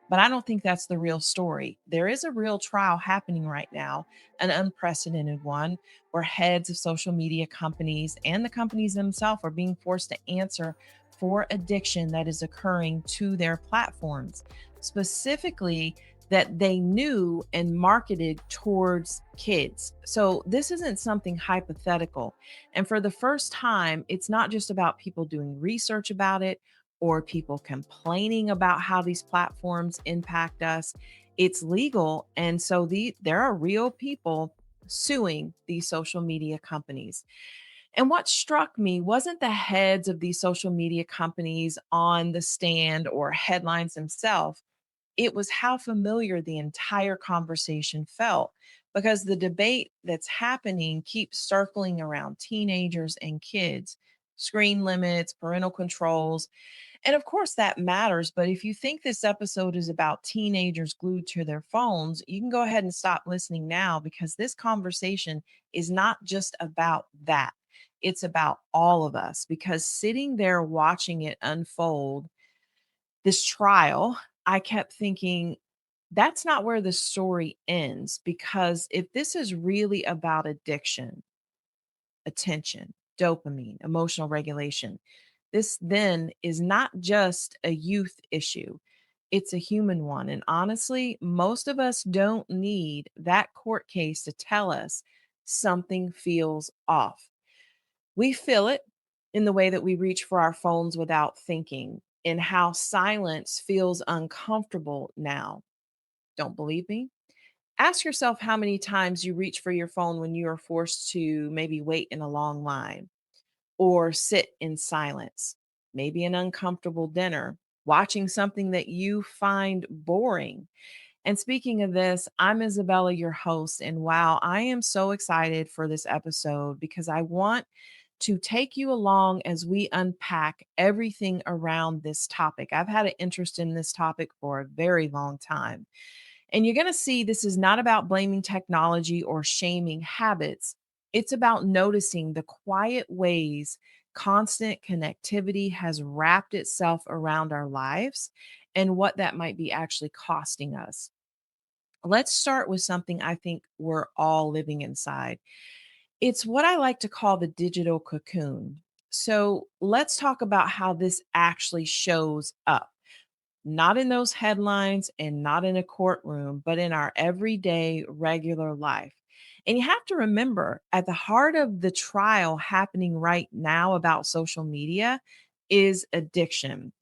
But I don't think that's the real story. There is a real trial happening right now, an unprecedented one, where heads of social media companies and the companies themselves are being forced to answer for addiction that is occurring to their platforms, specifically that they knew and marketed towards kids. So this isn't something hypothetical. And for the first time, it's not just about people doing research about it or people complaining about how these platforms impact us. It's legal. And so there are real people suing these social media companies. And what struck me wasn't the heads of these social media companies on the stand or headlines themselves. It was how familiar the entire conversation felt because the debate that's happening keeps circling around teenagers and kids, screen limits, parental controls, and of course, that matters. But if you think this episode is about teenagers glued to their phones, you can go ahead and stop listening now because this conversation is not just about that. It's about all of us because sitting there watching it unfold, this trial, I kept thinking, that's not where the story ends. Because if this is really about addiction, attention, dopamine, emotional regulation. This then is not just a youth issue, it's a human one. And honestly, most of us don't need that court case to tell us something feels off. We feel it in the way that we reach for our phones without thinking, in how silence feels uncomfortable now. Don't believe me? Ask yourself how many times you reach for your phone when you are forced to maybe wait in a long line or sit in silence, maybe an uncomfortable dinner, watching something that you find boring. And speaking of this, I'm Isabella, your host. And wow, I am so excited for this episode because I want to take you along as we unpack everything around this topic. I've had an interest in this topic for a very long time. And you're going to see this is not about blaming technology or shaming habits. It's about noticing the quiet ways constant connectivity has wrapped itself around our lives and what that might be actually costing us. Let's start with something I think we're all living inside. It's what I like to call the digital cocoon. So let's talk about how this actually shows up, not in those headlines and not in a courtroom, but in our everyday, regular life. And you have to remember at the heart of the trial happening right now about social media is addiction.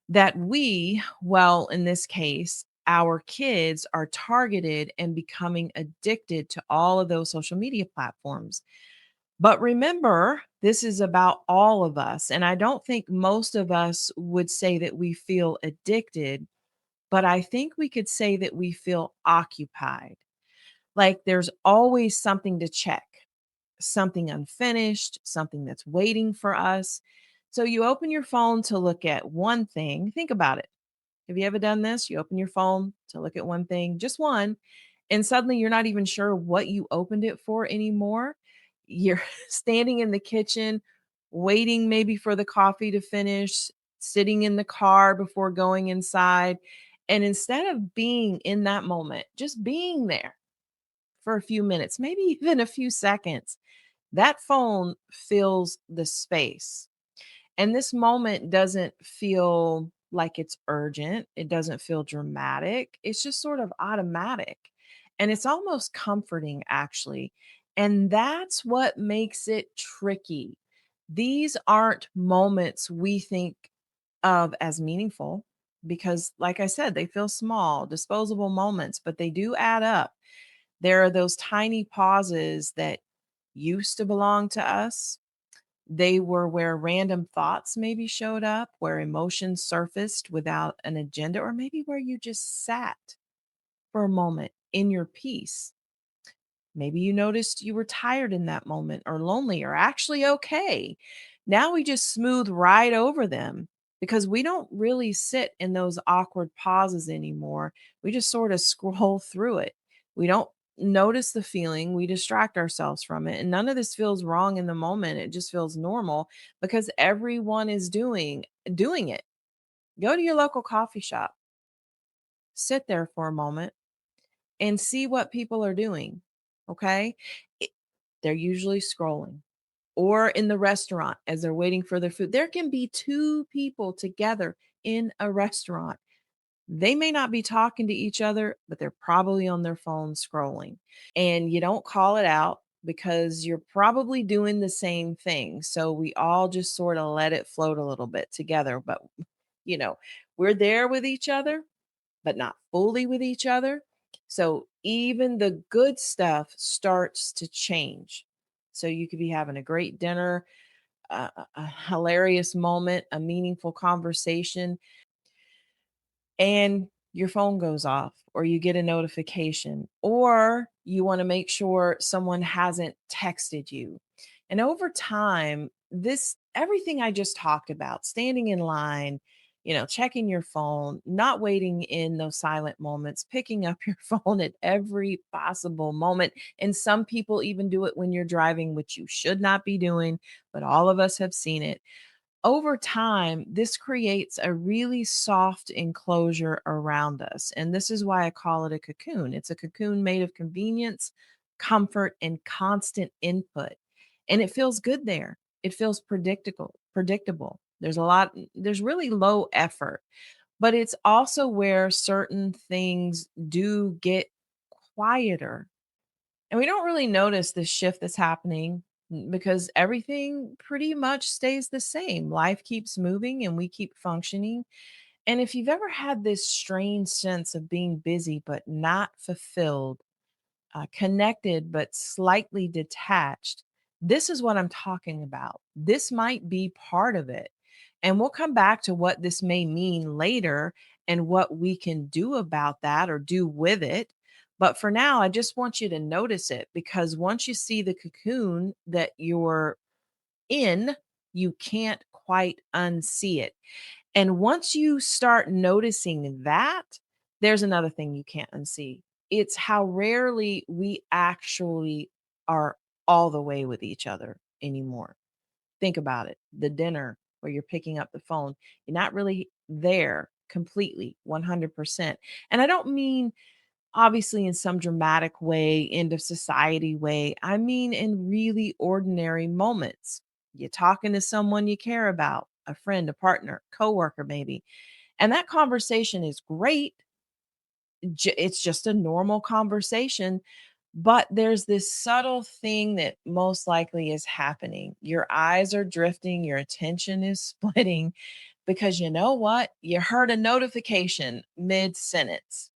That we, well, in this case, our kids are targeted and becoming addicted to all of those social media platforms. But remember, this is about all of us. And I don't think most of us would say that we feel addicted, but I think we could say that we feel occupied. Like there's always something to check, something unfinished, something that's waiting for us. So you open your phone to look at one thing. Think about it. Have you ever done this? You open your phone to look at one thing, just one, and suddenly you're not even sure what you opened it for anymore. You're standing in the kitchen, waiting maybe for the coffee to finish, sitting in the car before going inside. And instead of being in that moment, just being there for a few minutes, maybe even a few seconds, that phone fills the space. And this moment doesn't feel like it's urgent. It doesn't feel dramatic. It's just sort of automatic. And it's almost comforting, actually. And that's what makes it tricky. These aren't moments we think of as meaningful because, like I said, they feel small, disposable moments, but they do add up. There are those tiny pauses that used to belong to us. They were where random thoughts maybe showed up, where emotions surfaced without an agenda, or maybe where you just sat for a moment in your peace. Maybe you noticed you were tired in that moment, or lonely, or actually okay. Now we just smooth right over them because we don't really sit in those awkward pauses anymore. We just sort of scroll through it. We don't notice the feeling, we distract ourselves from it. And none of this feels wrong in the moment. It just feels normal because everyone is doing it. Go to your local coffee shop. sit there for a moment and see what people are doing. Okay. It- they're usually scrolling or in the restaurant as they're waiting for their food. There can be two people together in a restaurant. They may not be talking to each other, but they're probably on their phone scrolling. And you don't call it out because you're probably doing the same thing. So we all just sort of let it float a little bit together. But, you know, we're there with each other, but not fully with each other. So even the good stuff starts to change. So you could be having a great dinner, a hilarious moment, a meaningful conversation, and your phone goes off or you get a notification or you want to make sure someone hasn't texted you. And over time, this everything I just talked about, standing in line, checking your phone, not waiting in those silent moments, picking up your phone at every possible moment. And some people even do it when you're driving, which you should not be doing, but all of us have seen it. Over time, this creates a really soft enclosure around us. And this is why I call it a cocoon. It's a cocoon made of convenience, comfort, and constant input. And it feels good there. It feels predictable. There's really low effort, but it's also where certain things do get quieter and we don't really notice this shift that's happening because everything pretty much stays the same. Life keeps moving and we keep functioning. And if you've ever had this strange sense of being busy but not fulfilled, connected but slightly detached, this is what I'm talking about. This might be part of it. And we'll come back to what this may mean later and what we can do about that or do with it. But for now, I just want you to notice it because once you see the cocoon that you're in, you can't quite unsee it. And once you start noticing that, there's another thing you can't unsee. It's how rarely we actually are all the way with each other anymore. Think about it. The dinner where you're picking up the phone, you're not really there completely 100%. And I don't mean obviously in some dramatic way, end of society way. I mean in really ordinary moments. You're talking to someone you care about, a friend, a partner, coworker maybe. And that conversation is great. It's just a normal conversation, but there's this subtle thing that most likely is happening. Your eyes are drifting, your attention is splitting because you know what? You heard a notification mid sentence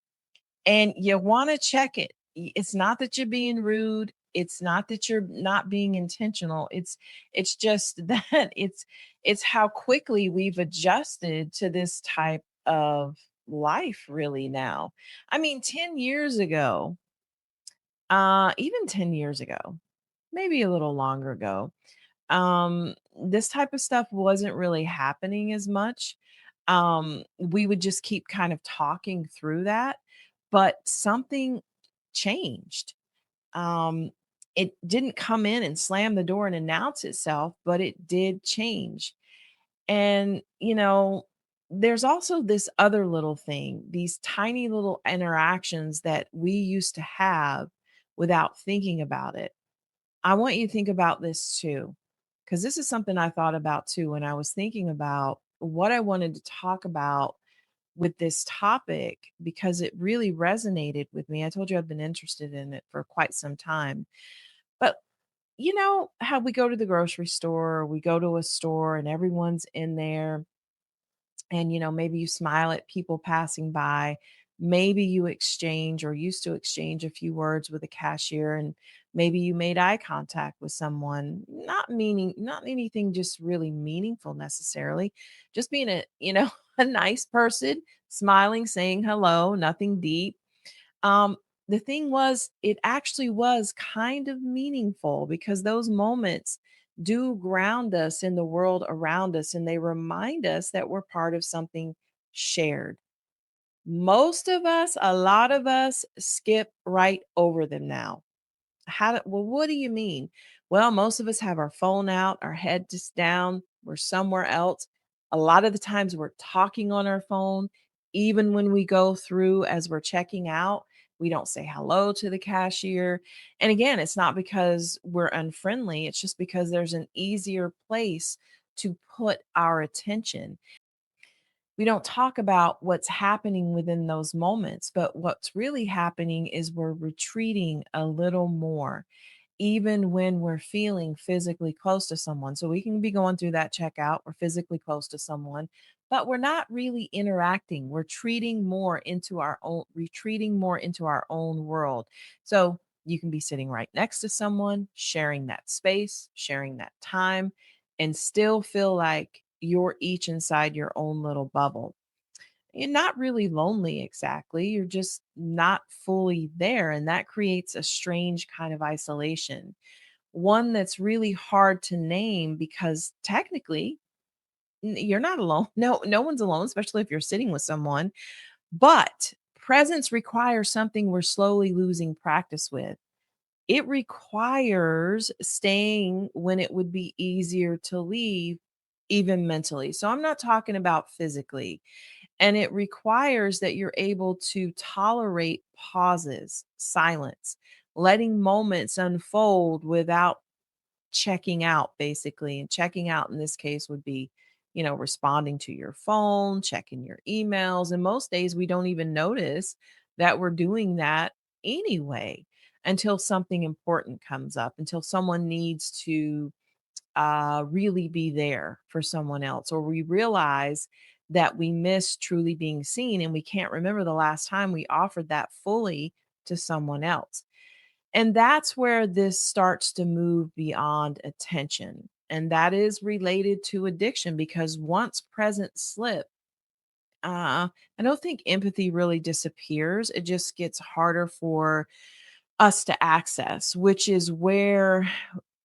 and you wanna check it. It's not that you're being rude, it's not that you're not being intentional, it's just that it's how quickly we've adjusted to this type of life really now. I mean, 10 years ago, even 10 years ago, maybe a little longer ago, this type of stuff wasn't really happening as much. We would just keep kind of talking through that, but something changed. Um, it didn't come in and slam the door and announce itself, but it did change. And, there's also this other little thing, these tiny little interactions that we used to have without thinking about it. I want you to think about this too, because this is something I thought about too when I was thinking about what I wanted to talk about with this topic because it really resonated with me. I told you I've been interested in it for quite some time. But you know how we go to the grocery store, or we go to a store and everyone's in there and maybe you smile at people passing by, maybe you exchange or used to exchange a few words with a cashier, and maybe you made eye contact with someone, not anything just really meaningful necessarily, just being a a nice person, smiling, saying hello, nothing deep. um, the thing was, it actually was kind of meaningful because those moments do ground us in the world around us and they remind us that we're part of something shared. Most of us, a lot of us skip right over them now. Well, what do you mean? Well, most of us have our phone out, our head just down, we're somewhere else. A lot of the times we're talking on our phone, Even when we go through as we're checking out, we don't say hello to the cashier. And again, it's not because we're unfriendly, it's just because there's an easier place to put our attention. We don't talk about what's happening within those moments, but what's really happening is we're retreating a little more, even when we're feeling physically close to someone. So we can be going through that checkout, we're physically close to someone, but we're not really interacting. We're retreating more into our own world. So you can be sitting right next to someone, sharing that space, sharing that time, and still feel like you're each inside your own little bubble. You're not really lonely exactly. You're just not fully there. And that creates a strange kind of isolation, one that's really hard to name because technically you're not alone. No, no one's alone, especially if you're sitting with someone. But presence requires something we're slowly losing practice with. It requires staying when it would be easier to leave, even mentally. So I'm not talking about physically. And it requires that you're able to tolerate pauses, silence, letting moments unfold without checking out, basically. And checking out in this case would be, responding to your phone, checking your emails. And most days we don't even notice that we're doing that anyway until something important comes up, until someone needs to really be there for someone else, or we realize that we miss truly being seen and we can't remember the last time we offered that fully to someone else. And that's where this starts to move beyond attention. And that is related to addiction because once present slip, I don't think empathy really disappears. It just gets harder for us to access, which is where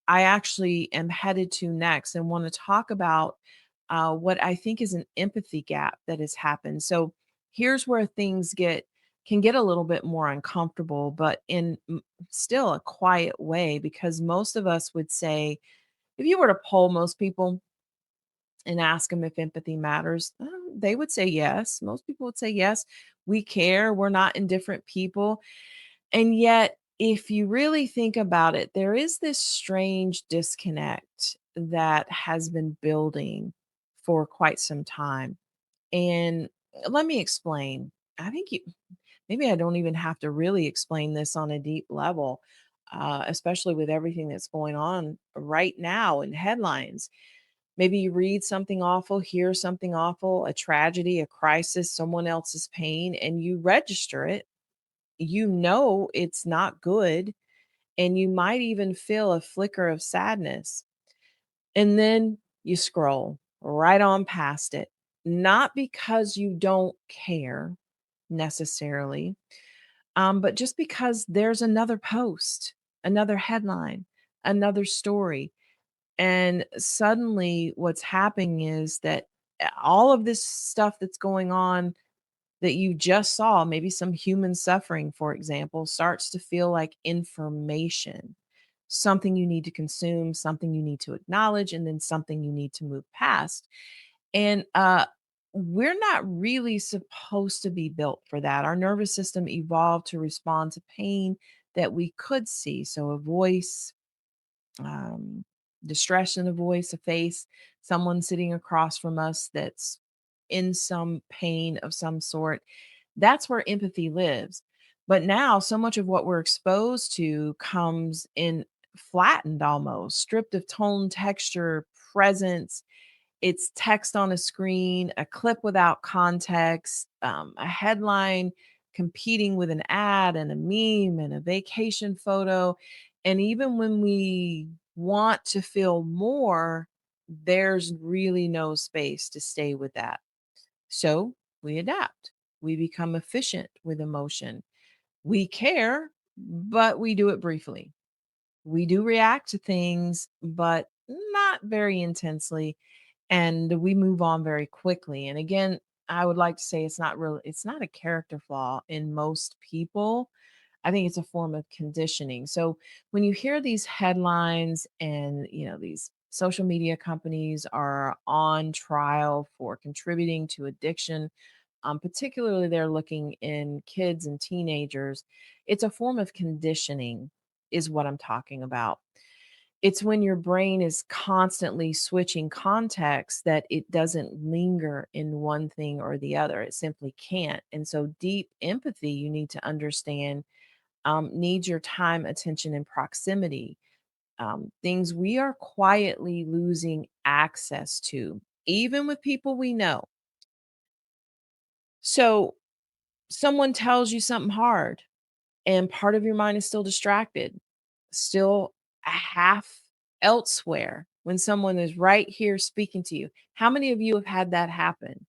I actually am headed to next and want to talk about what I think is an empathy gap that has happened. So here's where things can get a little bit more uncomfortable, but in still a quiet way, because most of us would say, if you were to poll most people and ask them if empathy matters, they would say yes. Most people would say yes. We care. We're not indifferent people. And yet, if you really think about it, there is this strange disconnect that has been building for quite some time. And let me explain. I think maybe I don't even have to really explain this on a deep level, especially with everything that's going on right now in headlines. Maybe you read something awful, hear something awful, a tragedy, a crisis, someone else's pain, and you register it. You know it's not good, and you might even feel a flicker of sadness. And then you scroll right on past it, not because you don't care necessarily, but just because there's another post, another headline, another story. And suddenly, what's happening is that all of this stuff that's going on that you just saw, maybe some human suffering, for example, starts to feel like information, something you need to consume, something you need to acknowledge, and then something you need to move past. And we're not really supposed to be built for that. Our nervous system evolved to respond to pain that we could see. So, a voice, um, distress in a voice, a face, someone sitting across from us that's in some pain of some sort. That's where empathy lives. But now, so much of what we're exposed to comes in flattened almost, stripped of tone, texture, presence. It's text on a screen, a clip without context, a headline competing with an ad and a meme and a vacation photo. And even when we want to feel more, there's really no space to stay with that. So we adapt. We become efficient with emotion. We care, but we do it briefly. We do react to things, but not very intensely, and we move on very quickly. And again, I would like to say it's not a character flaw in most people. I think it's a form of conditioning. So when you hear these headlines and, these social media companies are on trial for contributing to addiction, Particularly they're looking in kids and teenagers. It's a form of conditioning, is what I'm talking about. It's when your brain is constantly switching context that it doesn't linger in one thing or the other. It simply can't. And so, deep empathy, you need to understand, needs your time, attention, and proximity. Things we are quietly losing access to, even with people we know. So, someone tells you something hard, and part of your mind is still distracted, still a half elsewhere when someone is right here speaking to you. How many of you have had that happen?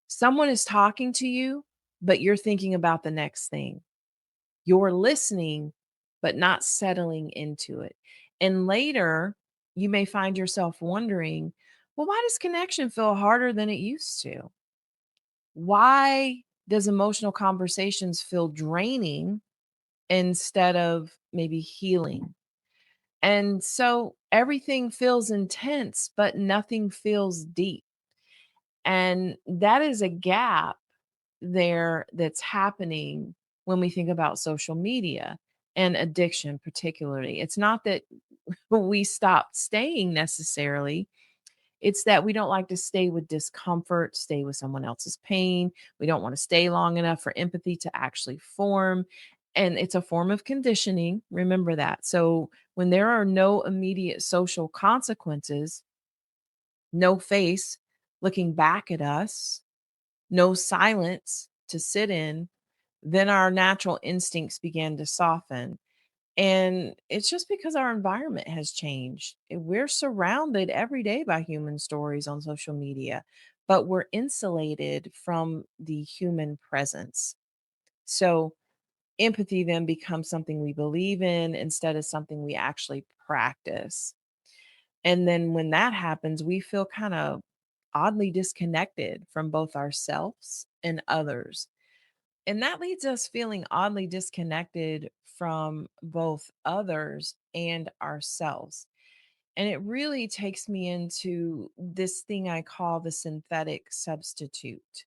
Someone is talking to you, but you're thinking about the next thing. You're listening, but not settling into it. And later, you may find yourself wondering, well, why does connection feel harder than it used to? Why does emotional conversations feel draining instead of maybe healing? And so everything feels intense, but nothing feels deep. And that is a gap there that's happening when we think about social media and addiction, particularly. It's not that we stop staying necessarily. It's that we don't like to stay with discomfort, stay with someone else's pain. We don't want to stay long enough for empathy to actually form. And it's a form of conditioning. Remember that. So when there are no immediate social consequences, no face looking back at us, no silence to sit in, then our natural instincts began to soften. And it's just because our environment has changed. We're surrounded every day by human stories on social media, but we're insulated from the human presence. So empathy then becomes something we believe in instead of something we actually practice. And then when that happens, we feel kind of oddly disconnected from both ourselves and others. And that leads us feeling oddly disconnected from both others and ourselves. And it really takes me into this thing I call the synthetic substitute.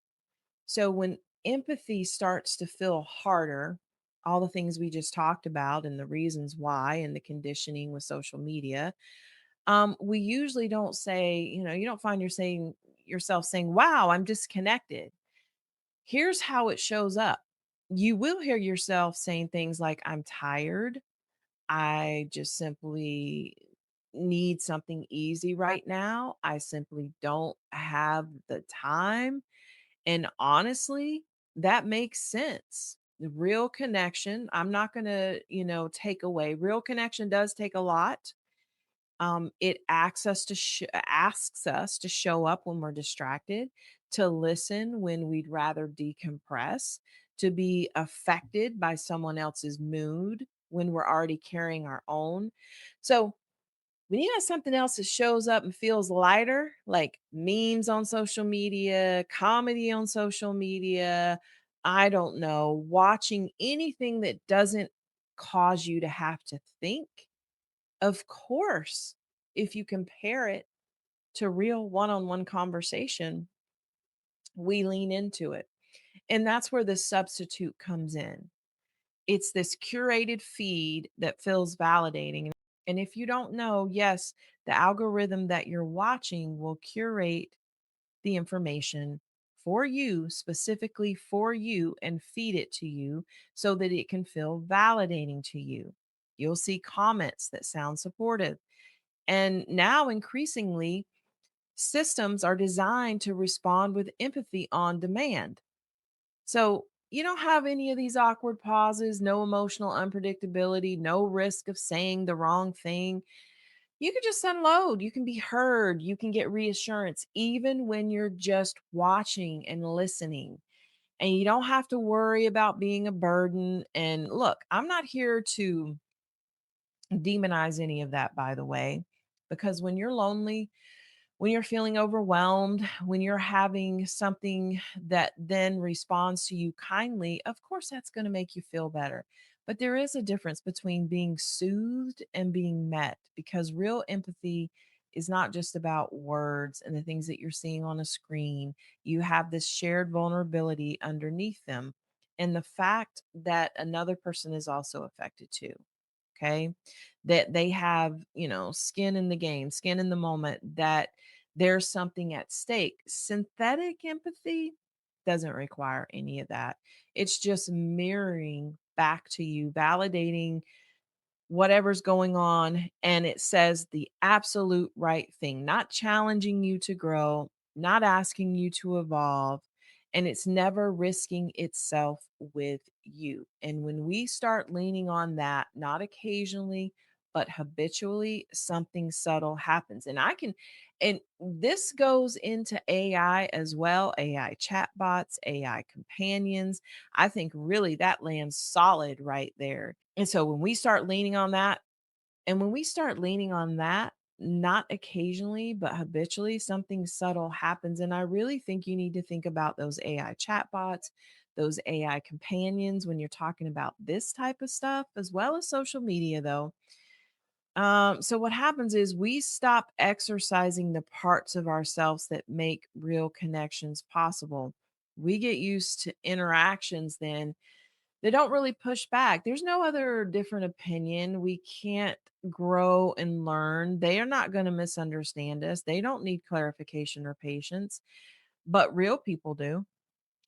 So when empathy starts to feel harder, all the things we just talked about and the reasons why and the conditioning with social media, we usually don't say, you don't find yourself saying, wow, I'm disconnected. Here's how it shows up. You will hear yourself saying things like, I'm tired. I just simply need something easy right now. I simply don't have the time. And honestly, that makes sense. The real connection, I'm not going to, take away. Real connection does take a lot. It asks us to show up when we're distracted, to listen when we'd rather decompress, to be affected by someone else's mood when we're already carrying our own. So when you have something else that shows up and feels lighter, like memes on social media, comedy on social media, I don't know, watching anything that doesn't cause you to have to think, of course, if you compare it to real one-on-one conversation, we lean into it. And that's where the substitute comes in. It's this curated feed that feels validating. And if you don't know, yes, the algorithm that you're watching will curate the information for you, specifically for you, and feed it to you so that it can feel validating to you. You'll see comments that sound supportive. And now, increasingly, systems are designed to respond with empathy on demand. So you don't have any of these awkward pauses, no emotional unpredictability, no risk of saying the wrong thing. You can just unload, you can be heard, you can get reassurance, even when you're just watching and listening. And you don't have to worry about being a burden. And look, I'm not here to demonize any of that, by the way, because when you're lonely, when you're feeling overwhelmed, when you're having something that then responds to you kindly, of course, that's going to make you feel better. But there is a difference between being soothed and being met, because real empathy is not just about words and the things that you're seeing on a screen. You have this shared vulnerability underneath them. And the fact that another person is also affected too. Okay. That they have, skin in the game, skin in the moment, that there's something at stake. Synthetic empathy doesn't require any of that. It's just mirroring back to you, validating whatever's going on, and it says the absolute right thing, not challenging you to grow, not asking you to evolve, and it's never risking itself with you. And when we start leaning on that, not occasionally, but habitually, something subtle happens. And this goes into AI as well, AI chatbots, AI companions. I think really that lands solid right there. And so when we start leaning on that, not occasionally, but habitually, something subtle happens. And I really think you need to think about those AI chatbots, those AI companions when you're talking about this type of stuff, as well as social media, though. So what happens is we stop exercising the parts of ourselves that make real connections possible. We get used to interactions then they don't really push back. There's no other different opinion. We can't grow and learn. They are not going to misunderstand us. They don't need clarification or patience, but real people do.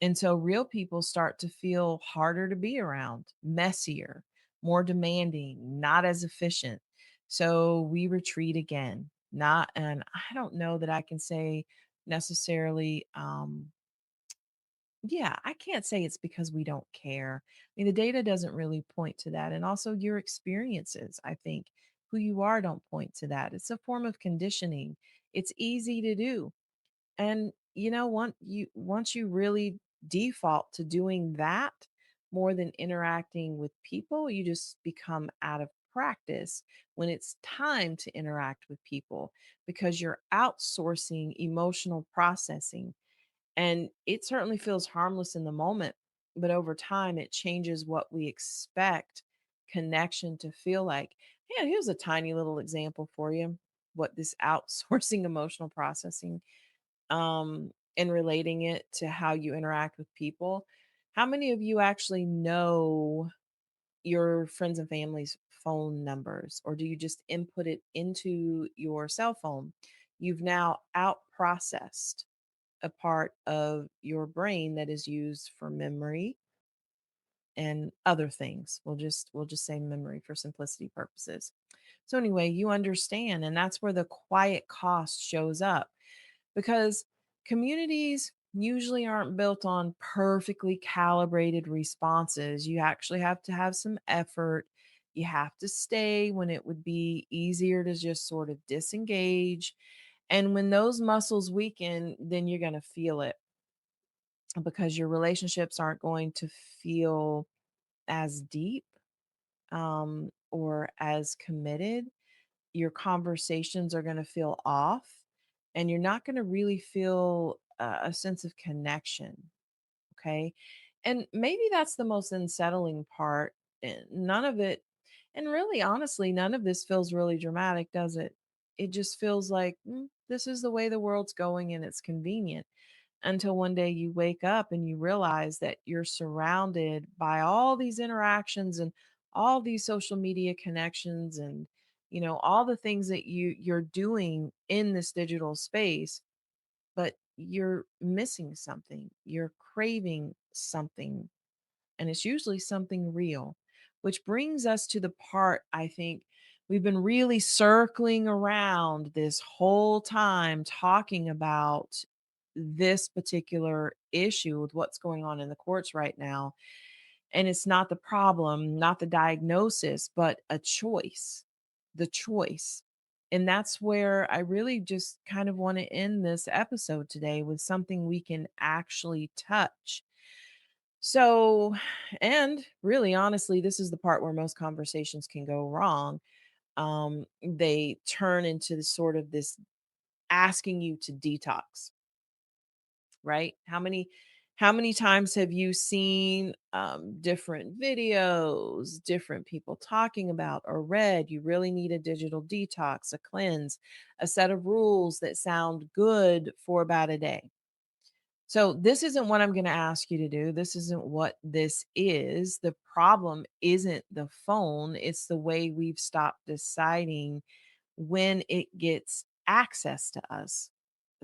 And so real people start to feel harder to be around, messier, more demanding, not as efficient. So we retreat again. Not, and I don't know that I can say necessarily yeah, I can't say it's because we don't care. I mean, the data doesn't really point to that. And also your experiences, I think, who you are don't point to that. It's a form of conditioning. It's easy to do. And once you really default to doing that more than interacting with people, you just become out of practice when it's time to interact with people because you're outsourcing emotional processing and it certainly feels harmless in the moment, but over time, it changes what we expect connection to feel like. Yeah, here's a tiny little example for you what this outsourcing emotional processing and relating it to how you interact with people. How many of you actually know your friends and family's phone numbers, or do you just input it into your cell phone? You've now out processed a part of your brain that is used for memory and other things. We'll just say memory for simplicity purposes. So anyway, you understand and that's where the quiet cost shows up because communities usually aren't built on perfectly calibrated responses. You actually have to have some effort. You have to stay when it would be easier to just sort of disengage. And when those muscles weaken, then you're going to feel it because your relationships aren't going to feel as deep or as committed. Your conversations are going to feel off, and you're not going to really feel a sense of connection. Okay. And maybe that's the most unsettling part. None of it, and really honestly, none of this feels really dramatic, does it? It just feels like this is the way the world's going and it's convenient until one day you wake up and you realize that you're surrounded by all these interactions and all these social media connections and all the things that you're doing in this digital space, but you're missing something, you're craving something, and it's usually something real. Which brings us to the part I think we've been really circling around this whole time talking about this particular issue with what's going on in the courts right now. And it's not the problem, not the diagnosis, but a choice, the choice. And that's where I really just kind of want to end this episode today with something we can actually touch. So, and really honestly, this is the part where most conversations can go wrong. They turn into sort of this asking you to detox, right? How many times have you seen different videos, different people talking about or read? You really need a digital detox, a cleanse, a set of rules that sound good for about a day. So, this isn't what I'm going to ask you to do. This isn't what this is. The problem isn't the phone, it's the way we've stopped deciding when it gets access to us.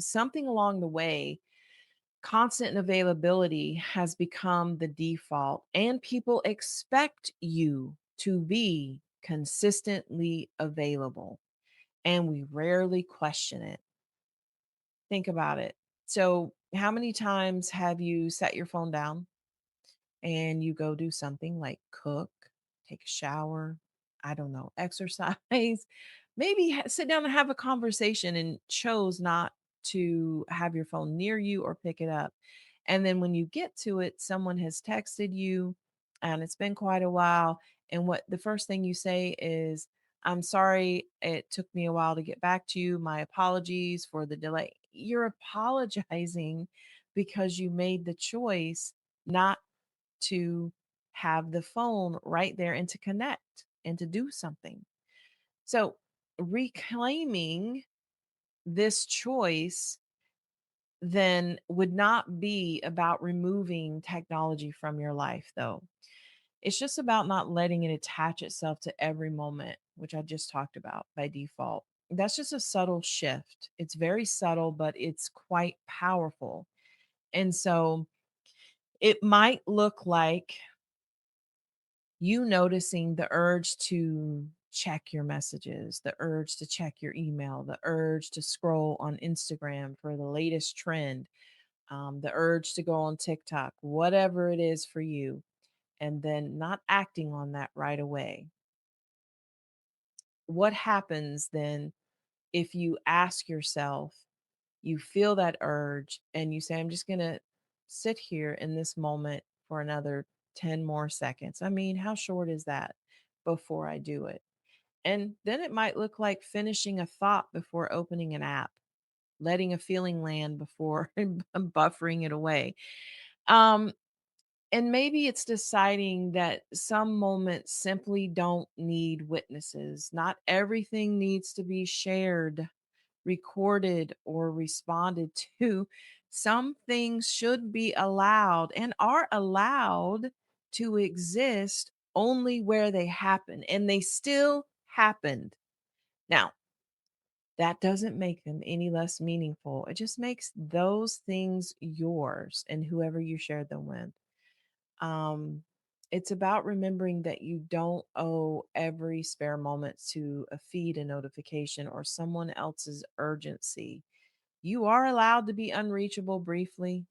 Something along the way, constant availability has become the default, and people expect you to be consistently available, and we rarely question it. Think about it. So, how many times have you set your phone down and you go do something like cook, take a shower, I don't know, exercise, maybe sit down and have a conversation and chose not to have your phone near you or pick it up. And then when you get to it, someone has texted you and it's been quite a while. And what the first thing you say is, I'm sorry, it took me a while to get back to you. My apologies for the delay. You're apologizing because you made the choice not to have the phone right there and to connect and to do something. So, reclaiming this choice then would not be about removing technology from your life, though. It's just about not letting it attach itself to every moment, which I just talked about by default. That's just a subtle shift. It's very subtle, but it's quite powerful. And so it might look like you noticing the urge to check your messages, the urge to check your email, the urge to scroll on Instagram for the latest trend, the urge to go on TikTok, whatever it is for you, and then not acting on that right away. What happens then if you ask yourself, you feel that urge, and you say, I'm just going to sit here in this moment for another 10 more seconds? I mean, how short is that before I do it? And then it might look like finishing a thought before opening an app, letting a feeling land before buffering it away. Um, and maybe it's deciding that some moments simply don't need witnesses. Not everything needs to be shared, recorded, or responded to. Some things should be allowed and are allowed to exist only where they happen, and they still happened. Now, that doesn't make them any less meaningful. It just makes those things yours and whoever you shared them with. Um, it's about remembering that you don't owe every spare moment to a feed, a notification, or someone else's urgency. You are allowed to be unreachable briefly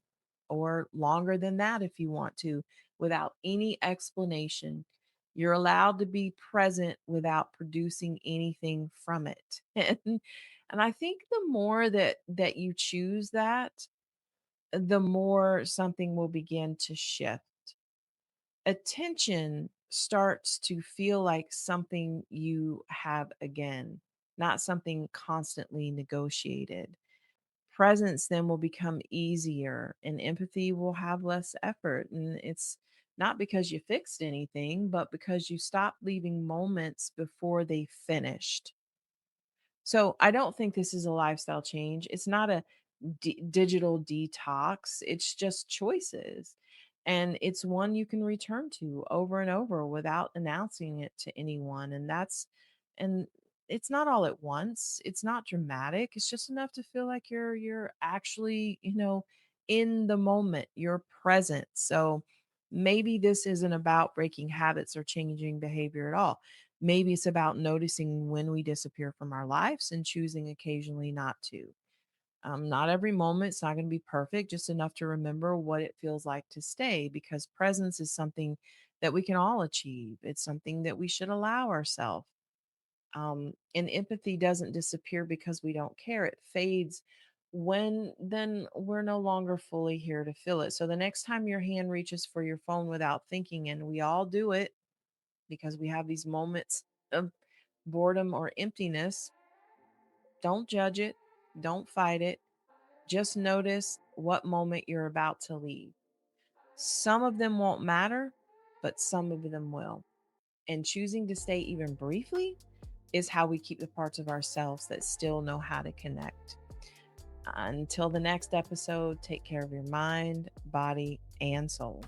or longer than that if you want to, without any explanation. You're allowed to be present without producing anything from it. And I think the more that you choose that, the more something will begin to shift. Attention starts to feel like something you have again, not something constantly negotiated. Presence then will become easier and empathy will have less effort. And it's not because you fixed anything, but because you stopped leaving moments before they finished. So I don't think this is a lifestyle change. It's not a digital detox. It's just choices. And it's one you can return to over and over without announcing it to anyone. And it's not all at once. It's not dramatic. It's just enough to feel like you're actually, in the moment. You're present. So maybe this isn't about breaking habits or changing behavior at all. Maybe it's about noticing when we disappear from our lives and choosing occasionally not to. Not every moment's not going to be perfect, just enough to remember what it feels like to stay, because presence is something that we can all achieve. It's something that we should allow ourselves. And empathy doesn't disappear because we don't care. It fades when then we're no longer fully here to feel it. So the next time your hand reaches for your phone without thinking, and we all do it because we have these moments of boredom or emptiness, don't judge it, don't fight it. Just notice what moment you're about to leave. Some of them won't matter, but some of them will. And choosing to stay even briefly is how we keep the parts of ourselves that still know how to connect. Until the next episode, take care of your mind, body, and soul.